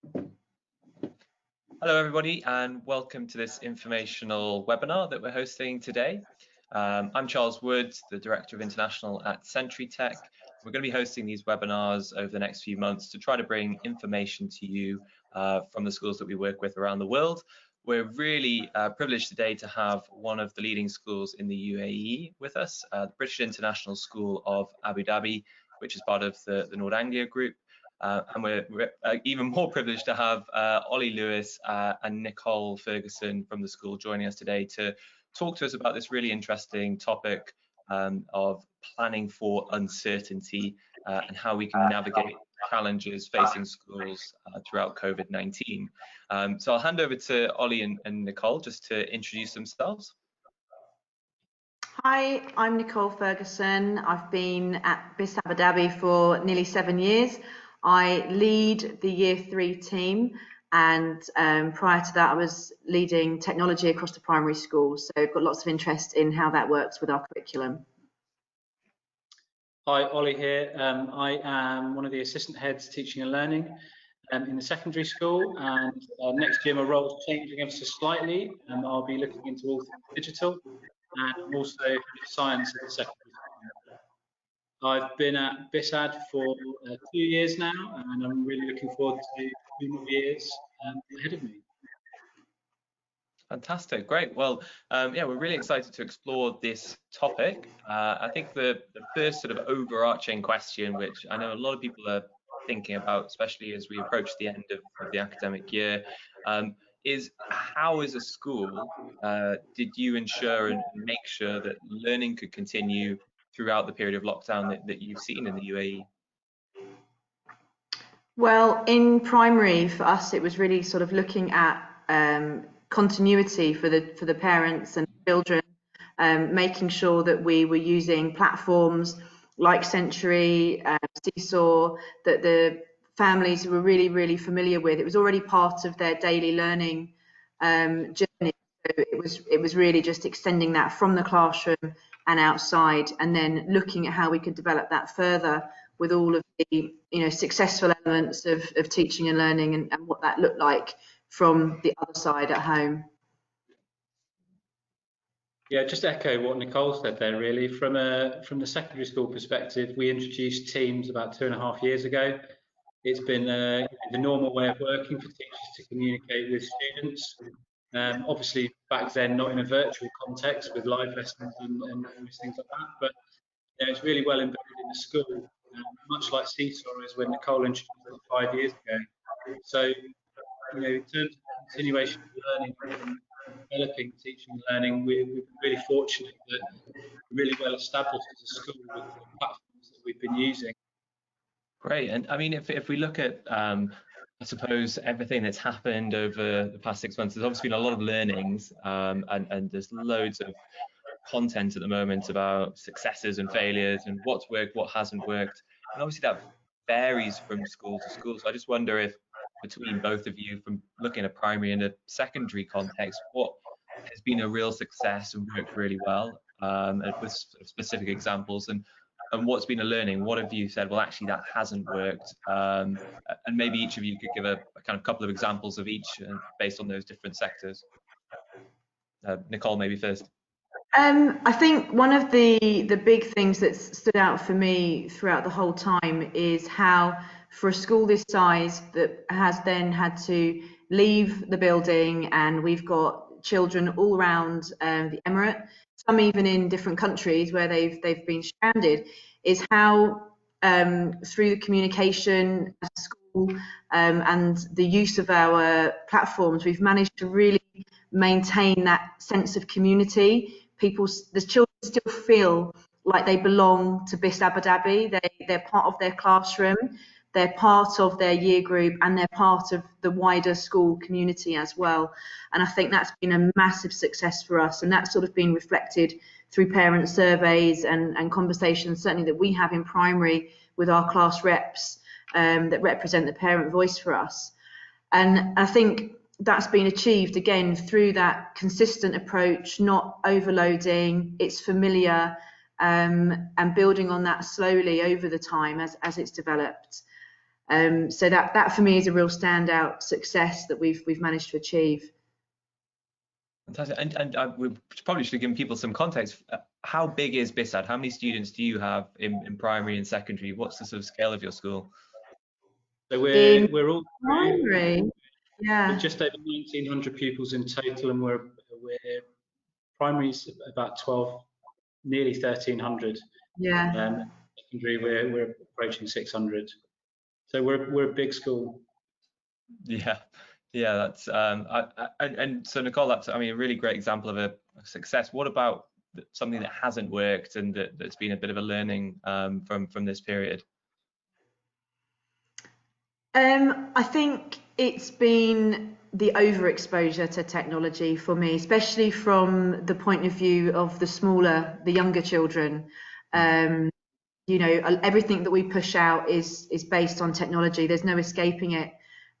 Hello everybody and welcome to this informational webinar that we're hosting today. I'm Charles Wood, the Director of International at CenturyTech. We're going to be hosting these webinars over the next few months to try to bring information to you from the schools that we work with around the world. We're really privileged today to have one of the leading schools in the UAE with us, the British International School of Abu Dhabi, which is part of the Nord Anglia group. And we're even more privileged to have Olly Lewis and Nicole Ferguson from the school joining us today to talk to us about this really interesting topic of planning for uncertainty and how we can navigate challenges facing schools throughout COVID-19. So I'll hand over to Olly and Nicole just to introduce themselves. Hi, I'm Nicole Ferguson. I've been at BIS Abu Dhabi for nearly 7 years. I lead the Year 3 team, and prior to that I was leading technology across the primary schools, so I've got lots of interest in how that works with our curriculum. Hi, Ollie here. I am one of the assistant heads teaching and learning in the secondary school, and next year my role is changing ever so slightly, and I'll be looking into all things digital, and I'm also head of science at the secondary school. I've been at BISAD for 2 years now, and I'm really looking forward to 2 more years ahead of me. Fantastic, great. Well, yeah, we're really excited to explore this topic. I think the first sort of overarching question, which I know a lot of people are thinking about, especially as we approach the end of the academic year, is how as a school did you ensure and make sure that learning could continue throughout the period of lockdown that you've seen in the UAE? Well, in primary for us it was really sort of looking at continuity for the parents and children, making sure that we were using platforms like Century, Seesaw, that the families were really familiar with. It was already part of their daily learning journey. So it was really just extending that from the classroom and outside, and then looking at how we could develop that further with all of the successful elements of teaching and learning and what that looked like from the other side at home. Yeah, just echo what Nicole said there. Really, from the secondary school perspective, we introduced Teams about 2.5 years ago. It's been the normal way of working for teachers to communicate with students. Obviously, back then, not in a virtual context with live lessons and things like that, but it's really well embedded in the school, much like Seesaw is when Nicole introduced it 5 years ago. So, in terms of continuation of learning and developing teaching and learning, we've been really fortunate that we're really well established as a school with the platforms that we've been using. Great, and I mean, if we look at I suppose everything that's happened over the past 6 months, there's obviously been a lot of learnings, and there's loads of content at the moment about successes and failures and what's worked, what hasn't worked, and obviously that varies from school to school. So I just wonder if between both of you, from looking at primary and a secondary context, what has been a real success and worked really well, and with specific examples, and what's been a learning? What have you said, well, actually that hasn't worked? And maybe each of you could give a kind of couple of examples of each based on those different sectors. Nicole, maybe first. I think one of the big things that stood out for me throughout the whole time is how, for a school this size that has then had to leave the building, and we've got children all around the Emirate, some even in different countries where they've been stranded, is how through the communication at school and the use of our platforms, we've managed to really maintain that sense of community. The children still feel like they belong to BIS Abu Dhabi. They're part of their classroom, they're part of their year group, and they're part of the wider school community as well. And I think that's been a massive success for us, and that's sort of been reflected through parent surveys and conversations, certainly that we have in primary with our class reps that represent the parent voice for us. And I think that's been achieved again through that consistent approach, not overloading, it's familiar, and building on that slowly over the time as it's developed. So that for me is a real standout success that we've managed to achieve. Fantastic. And we probably should give people some context. How big is BISAD? How many students do you have in primary and secondary? What's the sort of scale of your school? So we're all primary, yeah. We're just over 1,900 pupils in total, and we're primary's about 12, nearly 1,300. Yeah. Secondary, we're approaching 600. So we're a big school. Yeah, that's and so Nicole, that's a really great example of a success. What about something that hasn't worked and that's been a bit of a learning from this period? I think it's been the overexposure to technology for me, especially from the point of view of the younger children. You know, everything that we push out is based on technology. There's no escaping it,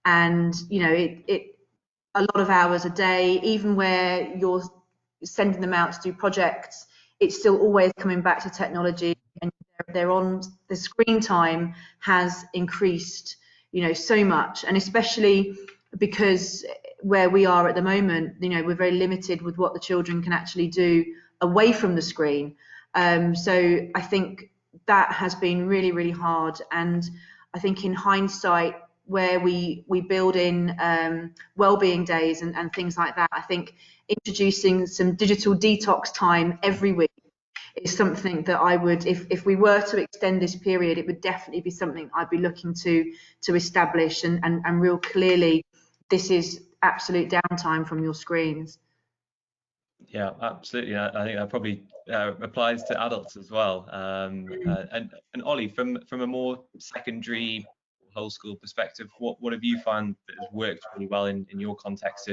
and you know, it a lot of hours a day, even where you're sending them out to do projects, it's still always coming back to technology, and they're on the screen time has increased, you know, so much, and especially because where we are at the moment, you know, we're very limited with what the children can actually do away from the screen. So I think that has been really, really hard. And I think in hindsight, where we build in wellbeing days and things like that, I think introducing some digital detox time every week is something that I would, if we were to extend this period, it would definitely be something I'd be looking to establish and real clearly, this is absolute downtime from your screens. Yeah, absolutely. I think that probably applies to adults as well. And Ollie, from a more secondary whole school perspective, what have you found that has worked really well in your context,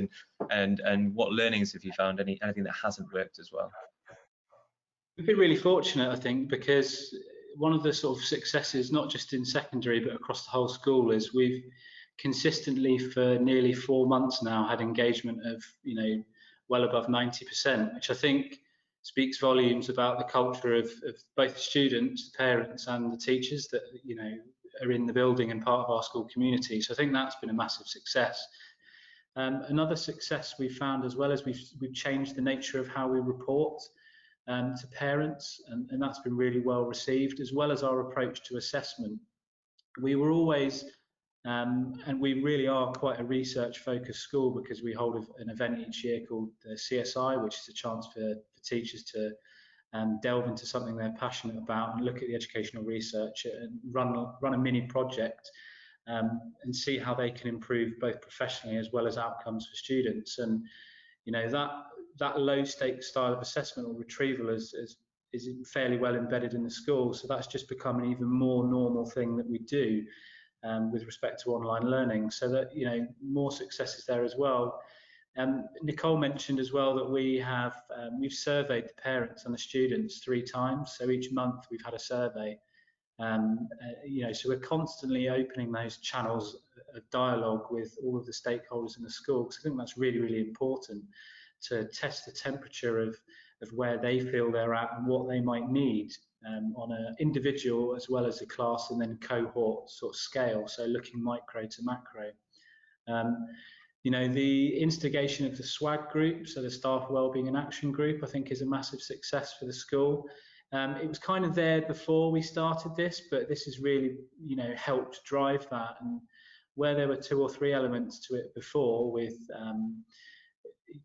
and what learnings have you found? Anything that hasn't worked as well? We've been really fortunate, I think, because one of the sort of successes, not just in secondary but across the whole school, is we've consistently for nearly 4 months now had engagement of, you know, well above 90%, which I think speaks volumes about the culture of both the students, the parents, and the teachers that, you know, are in the building and part of our school community. So I think that's been a massive success. Another success we've found as well is we've changed the nature of how we report to parents, and that's been really well received, as well as our approach to assessment. We were always, and we really are quite a research-focused school, because we hold an event each year called the CSI, which is a chance for teachers to delve into something they're passionate about and look at the educational research and run a mini project and see how they can improve both professionally as well as outcomes for students. And you know, that low stakes style of assessment or retrieval is fairly well embedded in the school, so that's just become an even more normal thing that we do with respect to online learning, so that, you know, more successes there as well. Nicole mentioned as well that we've surveyed the parents and the students 3 times, so each month we've had a survey. You know, so we're constantly opening those channels of dialogue with all of the stakeholders in the school, because I think that's really, really important to test the temperature of where they feel they're at and what they might need on an individual as well as a class and then cohort sort of scale, so looking micro to macro. You know, the instigation of the SWAG group, so the Staff Wellbeing and Action Group, I think is a massive success for the school. It was kind of there before we started this, but this has really, you know, helped drive that. And where there were 2 or 3 elements to it before, with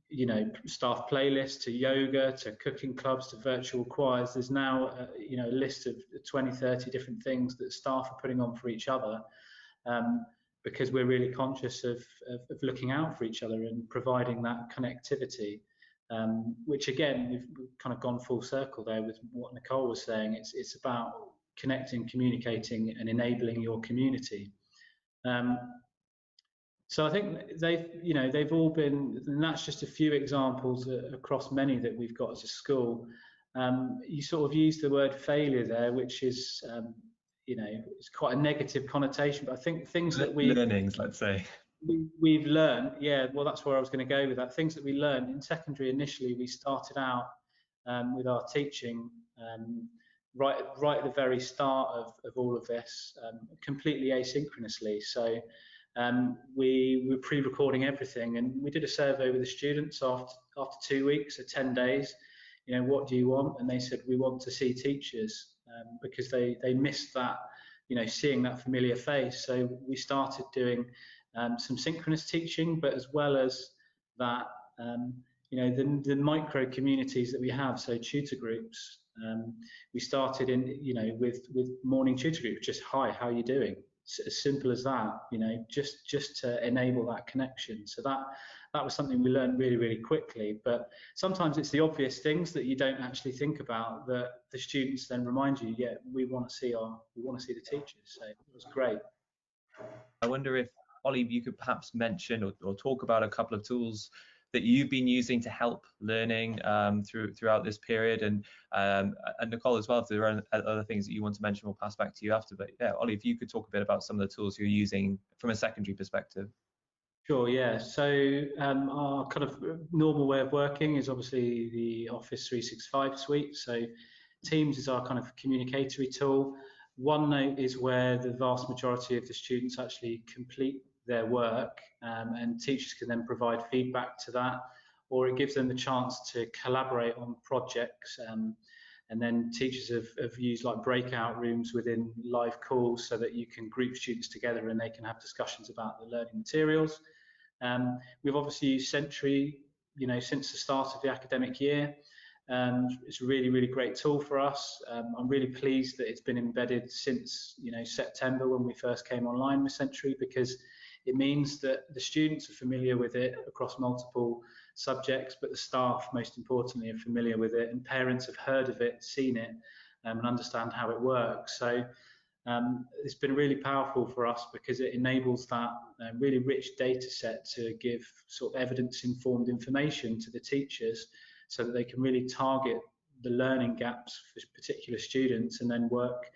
you know, staff playlists to yoga to cooking clubs to virtual choirs, there's now you know, a list of 20-30 different things that staff are putting on for each other, because we're really conscious of looking out for each other and providing that connectivity. Which again, we've kind of gone full circle there with what Nicole was saying. It's about connecting, communicating, and enabling your community. So I think they've all been, and that's just a few examples across many that we've got as a school. You sort of used the word failure there, which is, you know, it's quite a negative connotation, but I think things that learnings, let's say. We've learned, yeah, well, that's where I was going to go with that. Things that we learned in secondary initially, we started out with our teaching right at the very start of all of this, completely asynchronously. So we were pre-recording everything, and we did a survey with the students after 2 weeks, so 10 days. You know, what do you want? And they said, we want to see teachers, because they missed that, you know, seeing that familiar face. So we started doing some synchronous teaching, but as well as that, you know, the micro communities that we have, so tutor groups. We started in, you know, with morning tutor groups, just hi, how are you doing? As simple as that, you know, just to enable that connection. So that was something we learned really quickly. But sometimes it's the obvious things that you don't actually think about that the students then remind you, yeah, we want to see the teachers. So it was great. I wonder if, Ollie, you could perhaps mention or talk about a couple of tools that you've been using to help learning throughout this period, and Nicole as well, if there are other things that you want to mention, we'll pass back to you after. But yeah, Ollie, if you could talk a bit about some of the tools you're using from a secondary perspective. Sure, yeah. So our kind of normal way of working is obviously the Office 365 suite. So Teams is our kind of communicatory tool. OneNote is where the vast majority of the students actually complete their work, and teachers can then provide feedback to that, or it gives them the chance to collaborate on projects. And then teachers have used like breakout rooms within live calls so that you can group students together and they can have discussions about the learning materials. We've obviously used Sentry, you know, since the start of the academic year. It's a really great tool for us. I'm really pleased that it's been embedded since, you know, September when we first came online with Sentry, because it means that the students are familiar with it across multiple subjects, but the staff, most importantly, are familiar with it, and parents have heard of it, seen it, and understand how it works. So it's been really powerful for us because it enables that really rich data set to give sort of evidence-informed information to the teachers so that they can really target the learning gaps for particular students and then work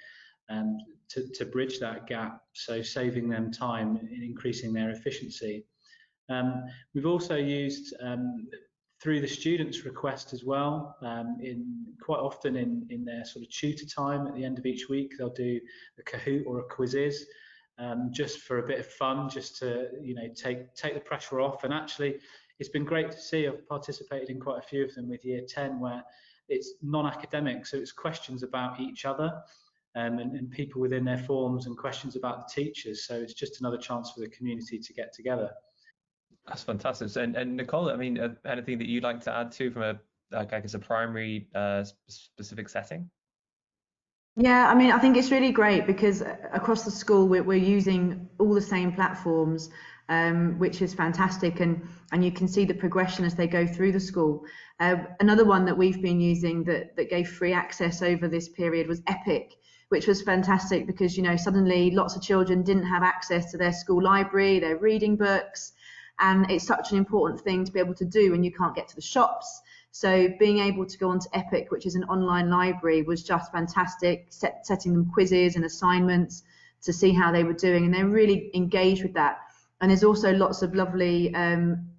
to bridge that gap, so saving them time and increasing their efficiency. We've also used, through the students' request as well, quite often in their sort of tutor time at the end of each week, they'll do a Kahoot or a quizzes, just for a bit of fun, just to, you know, take the pressure off. And actually, it's been great to see. I've participated in quite a few of them with Year 10, where it's non-academic, so it's questions about each other. And people within their forms, and questions about the teachers. So it's just another chance for the community to get together. That's fantastic. And Nicole, I mean, anything that you'd like to add to from a, like, I guess, a primary specific setting? Yeah, I mean, I think it's really great because across the school we're using all the same platforms, which is fantastic, and you can see the progression as they go through the school. Another one that we've been using that gave free access over this period was Epic, which was fantastic because, you know, suddenly lots of children didn't have access to their school library, their reading books, and it's such an important thing to be able to do when you can't get to the shops. So being able to go onto Epic, which is an online library, was just fantastic, setting them quizzes and assignments to see how they were doing, and they're really engaged with that. And there's also lots of lovely,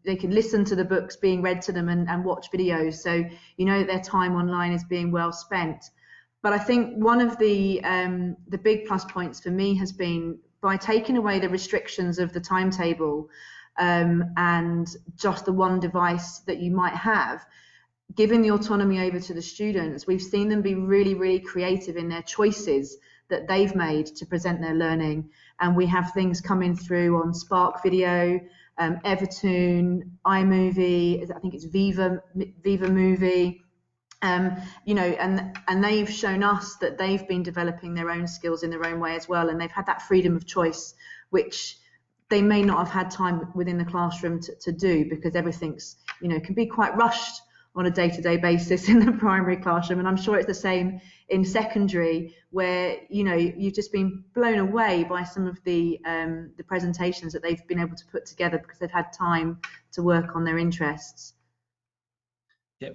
they can listen to the books being read to them and watch videos, so you know their time online is being well spent. But I think one of the big plus points for me has been, by taking away the restrictions of the timetable and just the one device that you might have, giving the autonomy over to the students, we've seen them be really creative in their choices that they've made to present their learning. And we have things coming through on Spark Video, Evertoon, iMovie, I think it's Viva Movie. You know, and they've shown us that they've been developing their own skills in their own way as well, and they've had that freedom of choice, which they may not have had time within the classroom to do, because everything's, you know, can be quite rushed on a day-to-day basis in the primary classroom. And I'm sure it's the same in secondary, where, you know, you've just been blown away by some of the presentations that they've been able to put together because they've had time to work on their interests. Yeah,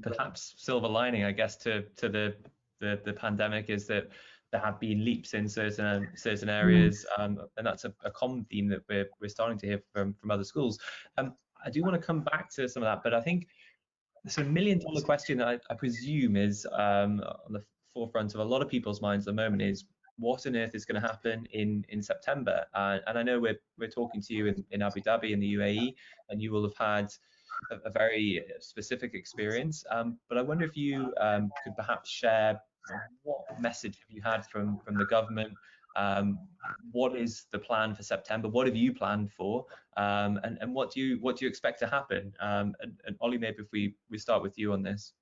perhaps silver lining, I guess, to the pandemic is that there have been leaps in certain areas, and that's a common theme that we're starting to hear from other schools. I do want to come back to some of that, but I think the sort of $1 million question I presume is on the forefront of a lot of people's minds at the moment is what on earth is going to happen in September. And I know we're talking to you in Abu Dhabi in the UAE, and you will have had a very specific experience. But I wonder if you could perhaps share what message have you had from the government. What is the plan for September? What have you planned for? And what do you expect to happen? And Ollie, maybe if we start with you on this.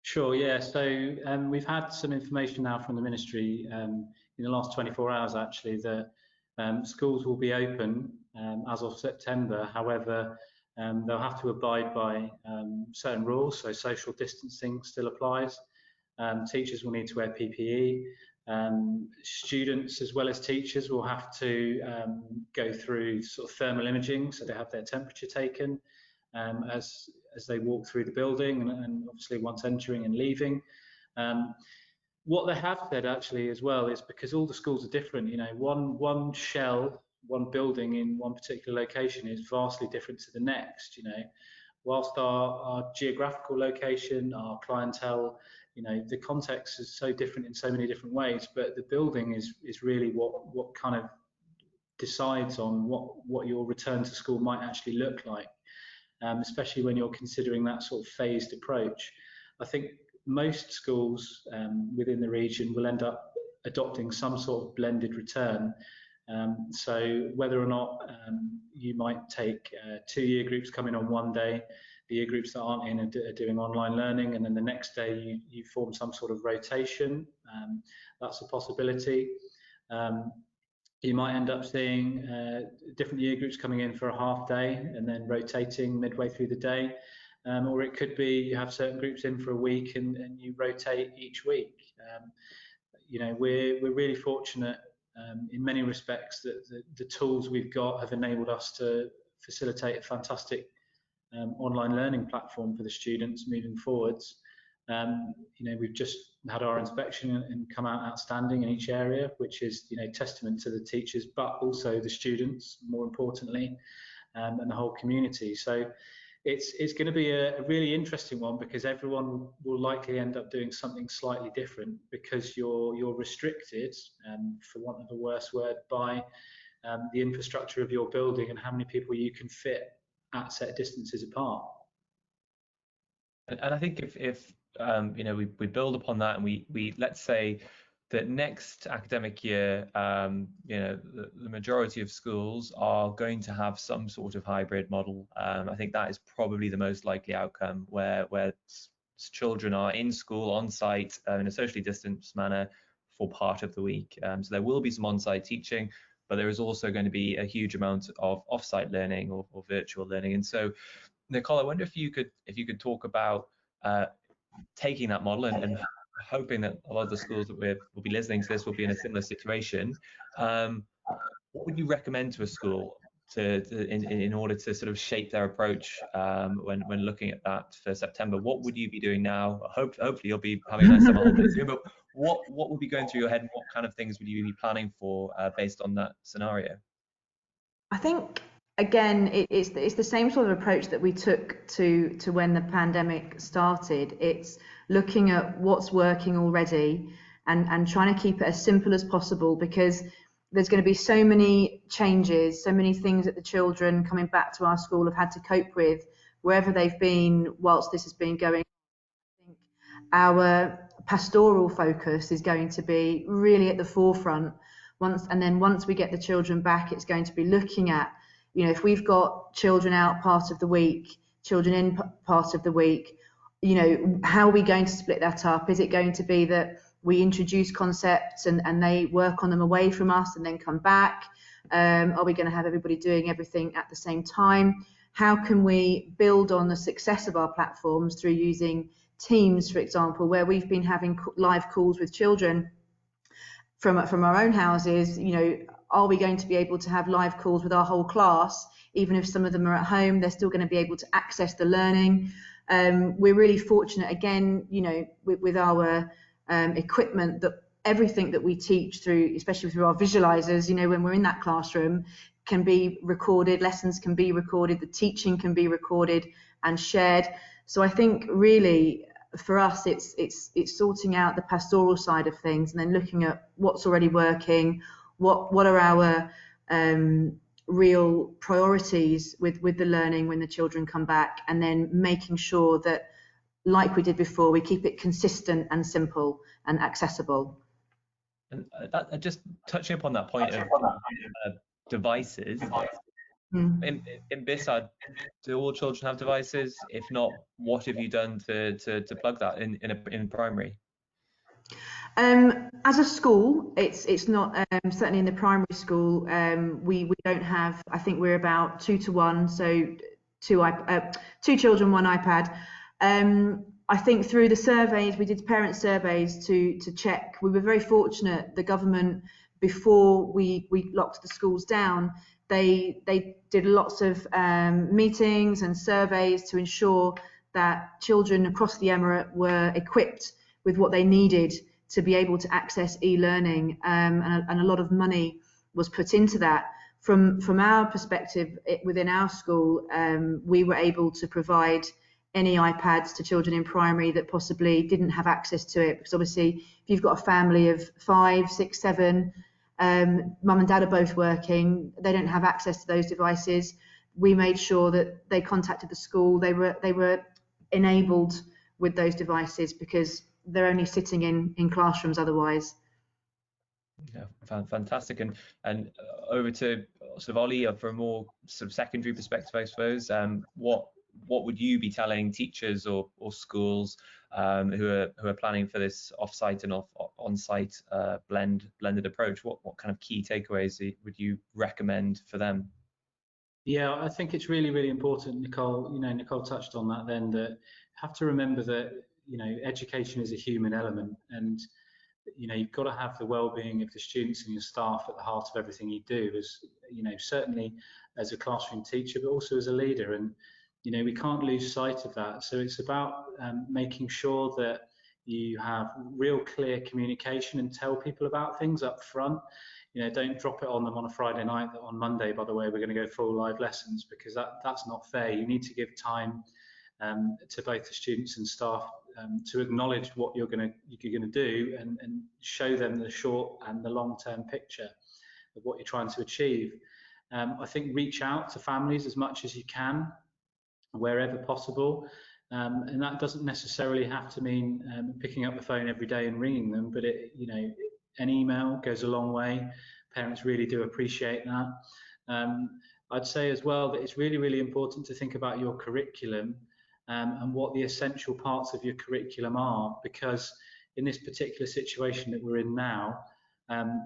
Sure, yeah. So we've had some information now from the ministry in the last 24 hours, actually, that schools will be open as of September. However, they'll have to abide by certain rules. So social distancing still applies. Teachers will need to wear PPE. Students as well as teachers will have to go through sort of thermal imaging, so they have their temperature taken as they walk through the building, and obviously once entering and leaving. What they have said actually as well is, because all the schools are different, you know, one shell, one building in one particular location is vastly different to the next, you know. Whilst our geographical location, our clientele, you know, the context is so different in so many different ways, but the building is really what kind of decides on what your return to school might actually look like, especially when you're considering that sort of phased approach. I think most schools within the region will end up adopting some sort of blended return. So whether or not you might take 2 year groups coming on one day, the year groups that aren't in are doing online learning, and then the next day you form some sort of rotation, that's a possibility. You might end up seeing different year groups coming in for a half day and then rotating midway through the day. Or it could be you have certain groups in for a week and you rotate each week. You know, we're really fortunate in many respects that the tools we've got have enabled us to facilitate a fantastic online learning platform for the students moving forwards. You know, we've just had our inspection and come out outstanding in each area, which is, you know, testament to the teachers, but also the students, more importantly, and the whole community. So it's going to be a really interesting one, because everyone will likely end up doing something slightly different, because you're restricted, for want of a worse word, by the infrastructure of your building and how many people you can fit at set distances apart. And I think if you know, we build upon that, and we let's say that next academic year, you know, the majority of schools are going to have some sort of hybrid model. I think that is probably the most likely outcome, where children are in school on site in a socially distanced manner for part of the week. So there will be some on-site teaching, but there is also going to be a huge amount of off-site learning or virtual learning. And so, Nicole, I wonder if you could talk about taking that model and hoping that a lot of the schools that will be listening to this will be in a similar situation. What would you recommend to a school in order to sort of shape their approach when looking at that for September? What would you be doing now? Hopefully you'll be having a nice summer holiday soon, but what would be going through your head, and what kind of things would you be planning for based on that scenario? I think, again, it's the same sort of approach that we took to when the pandemic started. It's looking at what's working already and trying to keep it as simple as possible, because there's going to be so many changes, so many things that the children coming back to our school have had to cope with wherever they've been whilst this has been going on. I think our pastoral focus is going to be really at the forefront. Once we get the children back, it's going to be looking at, you know, if we've got children out part of the week, children in part of the week, you know, how are we going to split that up? Is it going to be that we introduce concepts and they work on them away from us and then come back? Are we going to have everybody doing everything at the same time? How can we build on the success of our platforms through using Teams, for example, where we've been having live calls with children from our own houses? You know, are we going to be able to have live calls with our whole class? Even if some of them are at home, they're still going to be able to access the learning. We're really fortunate, again, you know, with our equipment, that everything that we teach through, especially through our visualizers, you know, when we're in that classroom, can be recorded, lessons can be recorded, the teaching can be recorded and shared. So I think really for us, it's sorting out the pastoral side of things and then looking at what's already working, what are our real priorities with the learning when the children come back, and then making sure that, like we did before, we keep it consistent and simple and accessible. And just touching upon that point of devices, in BISAD, do all children have devices? If not, what have you done to plug that in primary? As a school, it's not certainly in the primary school. We don't have. I think we're about 2 to 1, so two children, 1 iPad. I think through the surveys, we did parent surveys to check. We were very fortunate. The government, before we locked the schools down, they did lots of meetings and surveys to ensure that children across the Emirate were equipped with what they needed to be able to access e-learning, and a lot of money was put into that. From our perspective, within our school, we were able to provide any iPads to children in primary that possibly didn't have access to it, because obviously if you've got a family of 5, 6, 7, mum and dad are both working, they don't have access to those devices. We made sure that they contacted the school. They were enabled with those devices because they're only sitting in classrooms otherwise. Yeah, fantastic. And over to sort of Ollie, from a more sort of secondary perspective, I suppose, what would you be telling teachers or schools who are planning for this off-site and on-site blended approach? What kind of key takeaways would you recommend for them? Yeah, I think it's really, really important, Nicole. Nicole touched on that then, that have to remember that, education is a human element, and, you've got to have the well-being of the students and your staff at the heart of everything you do, as, certainly as a classroom teacher, but also as a leader. And, we can't lose sight of that. So it's about making sure that you have real clear communication and tell people about things up front. Don't drop it on them on a Friday night that on Monday, by the way, we're going to go full live lessons, because that's not fair. You need to give time to both the students and staff to acknowledge what you're going to do, and show them the short and the long-term picture of what you're trying to achieve. I think reach out to families as much as you can, wherever possible. And that doesn't necessarily have to mean picking up the phone every day and ringing them, but an email goes a long way. Parents really do appreciate that. I'd say as well that it's really, really important to think about your curriculum and what the essential parts of your curriculum are, because in this particular situation that we're in now,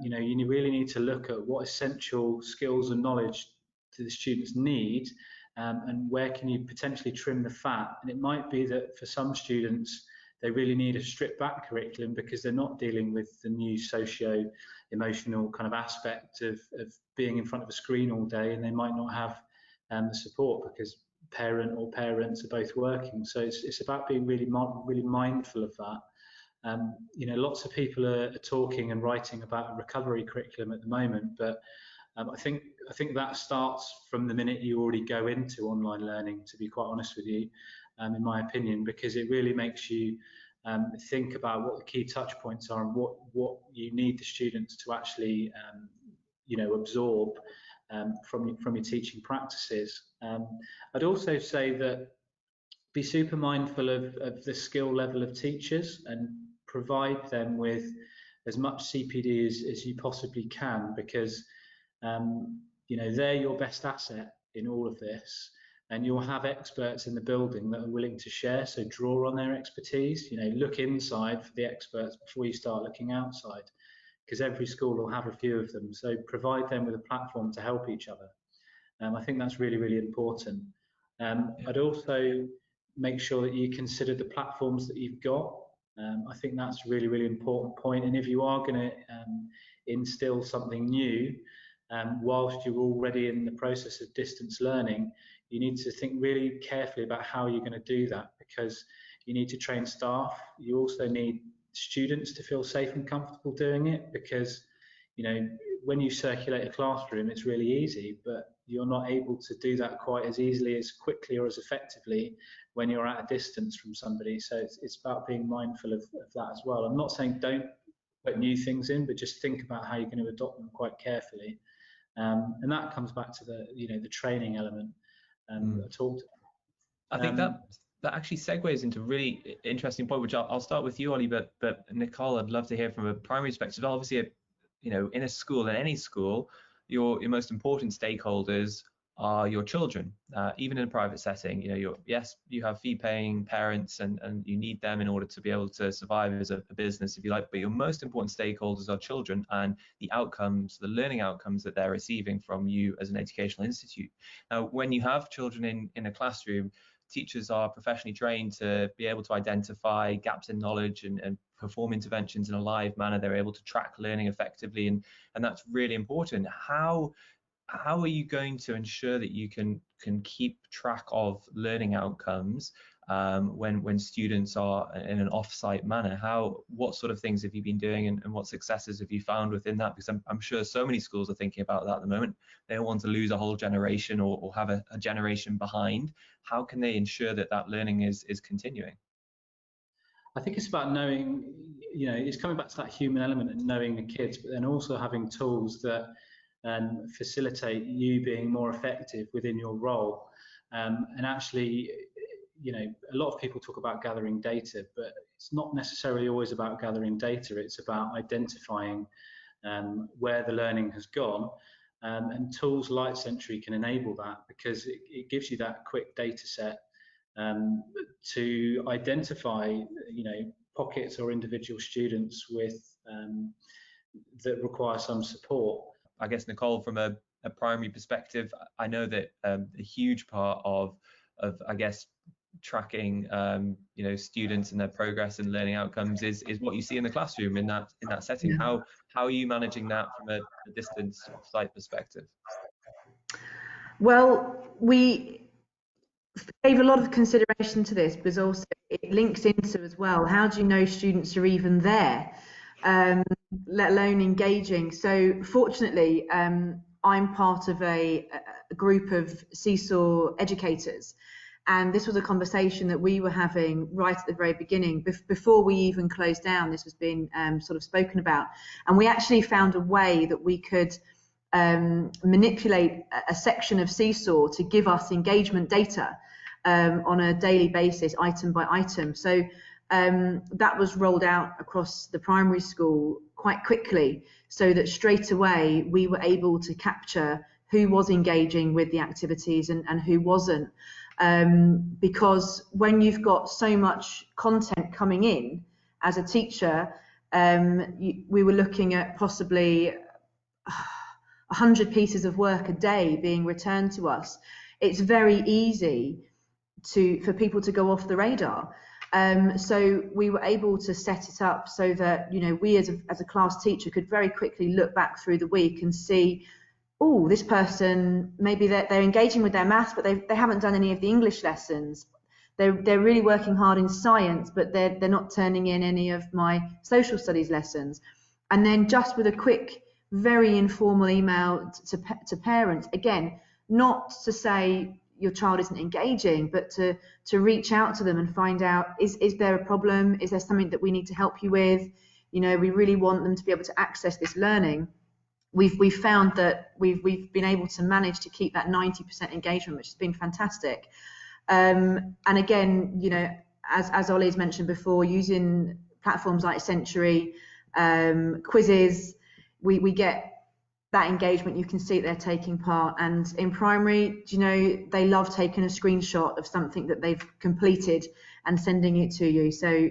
you really need to look at what essential skills and knowledge do the students need, and where can you potentially trim the fat. And it might be that for some students, they really need a stripped back curriculum because they're not dealing with the new socio-emotional kind of aspect of being in front of a screen all day, and they might not have the support because parent or parents are both working. So it's about being really mindful of that. Lots of people are talking and writing about a recovery curriculum at the moment, but I think that starts from the minute you already go into online learning, to be quite honest with you, in my opinion, because it really makes you think about what the key touch points are and what you need the students to actually absorb from your teaching practices. I'd also say that be super mindful of the skill level of teachers and provide them with as much CPD as you possibly can, because they're your best asset in all of this, and you'll have experts in the building that are willing to share, so draw on their expertise. Look inside for the experts before you start looking outside, because every school will have a few of them, so provide them with a platform to help each other. I think that's really, really important. I'd also make sure that you consider the platforms that you've got. I think that's a really, really important point. And if you are going to instill something new, whilst you're already in the process of distance learning, you need to think really carefully about how you're going to do that, because you need to train staff. You also need students to feel safe and comfortable doing it, because when you circulate a classroom, it's really easy, but you're not able to do that quite as easily, as quickly, or as effectively when you're at a distance from somebody. So it's about being mindful of that as well. I'm not saying don't put new things in, but just think about how you're going to adopt them quite carefully. And that comes back to the training element that I talked about. I think that actually segues into a really interesting point, which I'll start with you, Ollie, but Nicole, I'd love to hear from a primary perspective. Obviously, in a school, in any school, your most important stakeholders are your children. Even in a private setting, yes, you have fee-paying parents, and you need them in order to be able to survive as a business, if you like. But your most important stakeholders are children, and the outcomes, the learning outcomes that they're receiving from you as an educational institute. Now, when you have children in a classroom, teachers are professionally trained to be able to identify gaps in knowledge and perform interventions in a live manner. They're able to track learning effectively, and that's really important. How are you going to ensure that you can keep track of learning outcomes when students are in an off-site manner? What sort of things have you been doing, and what successes have you found within that? Because I'm sure so many schools are thinking about that at the moment. They don't want to lose a whole generation or have a generation behind. How can they ensure that learning is continuing? I think it's about knowing, it's coming back to that human element and knowing the kids, but then also having tools that facilitate you being more effective within your role. And actually, a lot of people talk about gathering data, but it's not necessarily always about gathering data. It's about identifying where the learning has gone. And tools like Sentry can enable that, because it gives you that quick data set to identify, pockets or individual students that require some support. I guess, Nicole, from a primary perspective, I know that a huge part of I guess tracking students and their progress and learning outcomes is what you see in the classroom in that setting. Yeah. How are you managing that from a distance site perspective? Well, we gave a lot of consideration to this, because also it links into as well, how do you know students are even there, let alone engaging? So fortunately, I'm part of a group of Seesaw educators, and this was a conversation that we were having right at the very beginning, before we even closed down. This was being sort of spoken about, and we actually found a way that we could manipulate a section of Seesaw to give us engagement data on a daily basis, item by item. So that was rolled out across the primary school quite quickly, so that straight away we were able to capture who was engaging with the activities and who wasn't. Because when you've got so much content coming in as a teacher, we were looking at possibly 100 pieces of work a day being returned to us. It's very easy for people to go off the radar. So we were able to set it up so that we as a class teacher could very quickly look back through the week and see, oh, this person, maybe they're engaging with their maths, but they haven't done any of the English lessons. They're really working hard in science, but they're not turning in any of my social studies lessons. And then just with a quick, very informal email to parents, again, not to say your child isn't engaging, but to reach out to them and find out, is there a problem? Is there something that we need to help you with? We really want them to be able to access this learning. We've found that we've been able to manage to keep that 90% engagement, which has been fantastic. And again, as Ollie's mentioned before, using platforms like Sentry, quizzes, we get that engagement. You can see they're taking part. And in primary, they love taking a screenshot of something that they've completed and sending it to you. So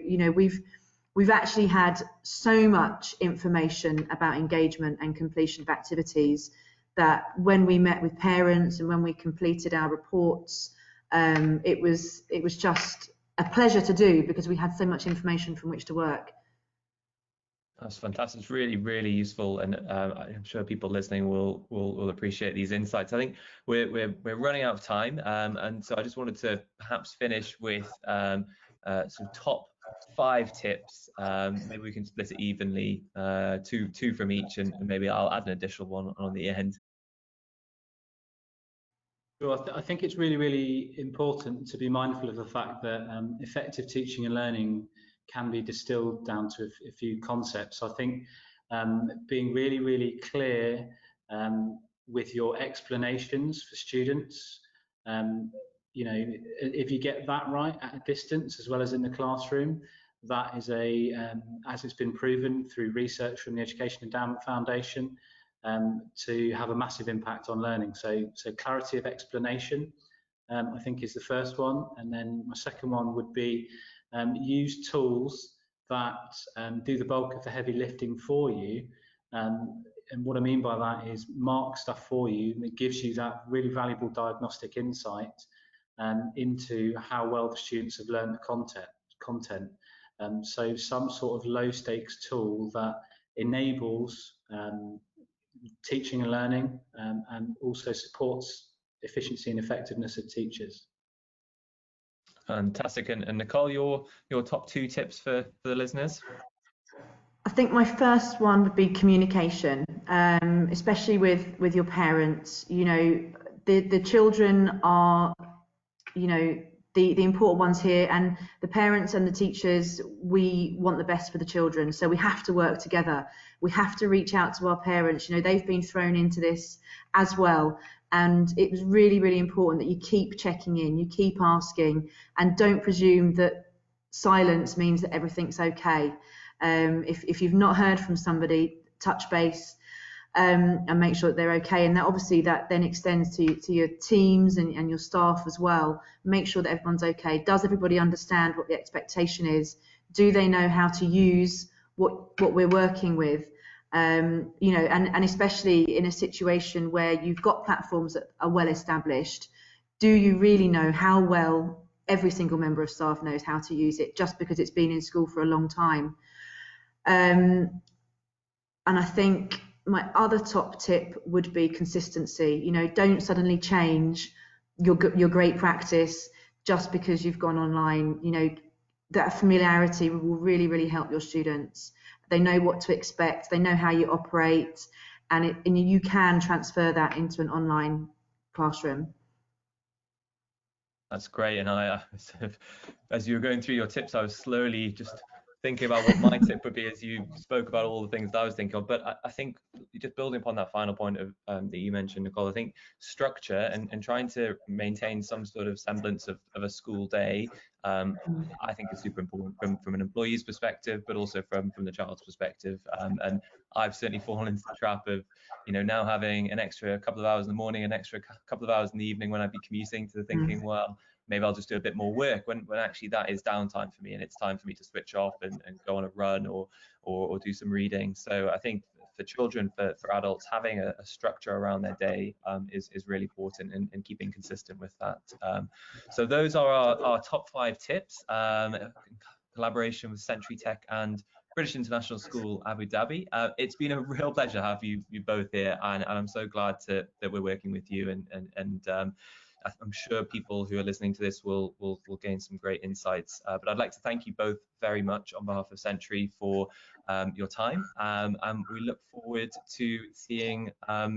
we've actually had so much information about engagement and completion of activities that when we met with parents and when we completed our reports, it was just a pleasure to do, because we had so much information from which to work. That's fantastic. It's really, really useful, and I'm sure people listening will appreciate these insights. I think we're running out of time, and so I just wanted to perhaps finish with some top 5 tips. Maybe we can split it evenly, two from each, and maybe I'll add an additional one on the end. Well, I think it's really, really important to be mindful of the fact that effective teaching and learning can be distilled down to a few concepts. I think being really, really clear with your explanations for students, you know, if you get that right at a distance as well as in the classroom, that is as it's been proven through research from the Education Endowment Foundation, to have a massive impact on learning. So clarity of explanation, I think, is the first one. And then my second one would be use tools that do the bulk of the heavy lifting for you. And what I mean by that is mark stuff for you, and it gives you that really valuable diagnostic insight into how well the students have learned the content. So some sort of low stakes tool that enables teaching and learning, and also supports efficiency and effectiveness of teachers. Fantastic. And Nicole, your top 2 tips for the listeners? I think my first one would be communication, especially with your parents. You know, the children are, you know, the important ones here, and the parents and the teachers, we want the best for the children, so we have to work together. We have to reach out to our parents. You know, they've been thrown into this as well, and it was really, really important that you keep checking in, you keep asking, and don't presume that silence means that everything's okay. If you've not heard from somebody, touch base and make sure that they're okay, and that obviously that then extends to your teams and your staff as well. Make sure that everyone's okay. Does everybody understand what the expectation is? Do they know how to use what we're working with? You know, and especially in a situation where you've got platforms that are well established, do you really know how well every single member of staff knows how to use it just because it's been in school for a long time? And I think my other top tip would be consistency. You know, don't suddenly change your great practice just because you've gone online. You know, that familiarity will really, really help your students. They know what to expect, they know how you operate, and you can transfer that into an online classroom. That's great. And I as you were going through your tips, I was slowly just thinking about what my tip would be as you spoke about all the things that I was thinking of. But I think just building upon that final point of that you mentioned, Nicole, I think structure and trying to maintain some sort of semblance of a school day, I think is super important from an employee's perspective, but also from the child's perspective. And I've certainly fallen into the trap of, you know, now having an extra couple of hours in the morning, an extra couple of hours in the evening when I'd be commuting, to thinking, well, maybe I'll just do a bit more work when actually that is downtime for me, and it's time for me to switch off and go on a run or do some reading. So I think for children, for adults, having a structure around their day is really important, and keeping consistent with that. So those are our top 5 tips, in collaboration with Century Tech and British International School Abu Dhabi. It's been a real pleasure to have you both here, and I'm so glad that we're working with you, and I'm sure people who are listening to this will gain some great insights. But I'd like to thank you both very much on behalf of Century for your time, and we look forward to seeing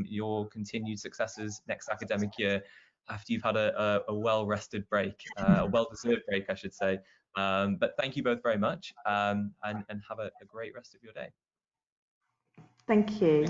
your continued successes next academic year, after you've had a well-rested break, a well-deserved break, I should say. But thank you both very much, and have a great rest of your day. Thank you.